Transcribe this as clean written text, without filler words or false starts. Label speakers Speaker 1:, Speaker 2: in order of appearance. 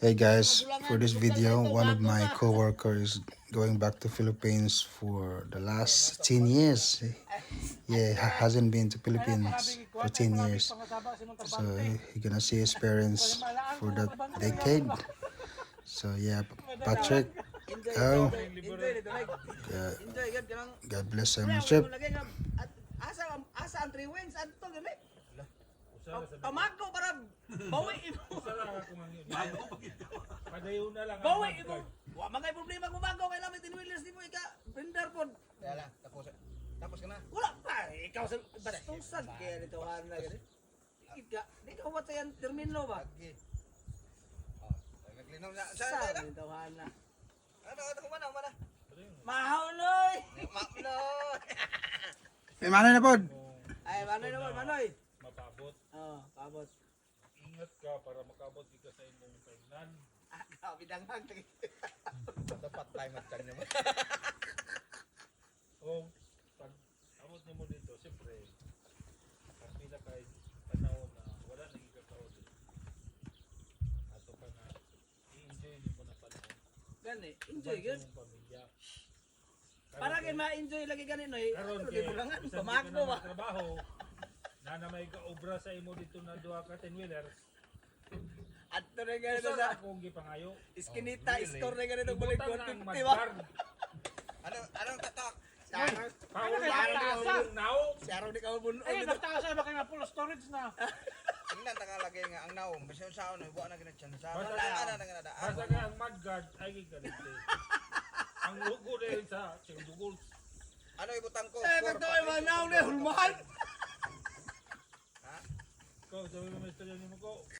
Speaker 1: Hey guys, for this video, one of my co-workers going back to Philippines for the last 10 years. Yeah, hasn't been to Philippines for 10 years. So you're gonna see his parents for that decade. So yeah, Patrick, go. God bless him. Trip.
Speaker 2: Asa ang 3 wins adto gani. Pamago para bawi imo.
Speaker 3: Padayon na lang.
Speaker 2: Bawi imo. Wa magay problema kung magaw kay lamit in wheelers di mo ika vendor pod.
Speaker 4: Kaya lang, tapos ka na.
Speaker 2: Wala pa ikaw sa bastusan kaya dito na gani. Ika, di ka wat sa yan termino ba?
Speaker 4: Lagi. Oh, naglinaw na.
Speaker 2: Sa
Speaker 4: Saan na?
Speaker 2: dito na.
Speaker 4: Ano kumana?
Speaker 2: Mahauloy.
Speaker 4: Makno.
Speaker 1: May mana na pod.
Speaker 2: Ay manoy naman manoy.
Speaker 3: Mapabot.
Speaker 2: Oh, pabot.
Speaker 3: Ingat ka para makabot ka sa imong kainan.
Speaker 2: Ah, bidanghag.
Speaker 4: Dapat tayo matang naman.
Speaker 3: O pag abot nimo dito, siyempre ang pinaka panahon na wala nang ikakaon. Ato ka na i-enjoy nimo na panahon.
Speaker 2: Gani, enjoy
Speaker 3: Sa
Speaker 2: gyud.
Speaker 3: imong pamilya.
Speaker 2: Para kay ma-enjoy lagi gani noy.
Speaker 3: Karon
Speaker 2: Ano
Speaker 3: kay
Speaker 2: lagi bulangan,
Speaker 3: bisan di ka
Speaker 2: pamago
Speaker 3: na
Speaker 2: ba?
Speaker 3: magtrabaho, na may kaobra sa imo dito na duha ka 10-wheelers.
Speaker 2: Adto na gani
Speaker 3: Isa
Speaker 2: sa
Speaker 3: na akong gipangayo.
Speaker 2: iskinita,
Speaker 4: really?
Speaker 2: store na gani ng balik
Speaker 3: Ibutan na ang
Speaker 2: 150 ba?
Speaker 3: madbar.
Speaker 4: Anong tatak?
Speaker 3: Paula yung now.
Speaker 2: Si Araw di ka mabuno.
Speaker 5: Eh, nagtaas ay baka nga full storage na.
Speaker 4: Tingnan tagalagay nga ang naong. Basta sa ano, buwan na ginatsan sa.
Speaker 3: Basta
Speaker 4: Wala
Speaker 3: na.
Speaker 4: na nga
Speaker 3: Basta nga ang mudguard ay gigalite. Ang logo dahil sa Chengdugul.
Speaker 4: Ano ibutang ko?
Speaker 2: Eh, kanto ay manaw na hulmahan.
Speaker 3: Ko, sabi mo istorya nimo ko.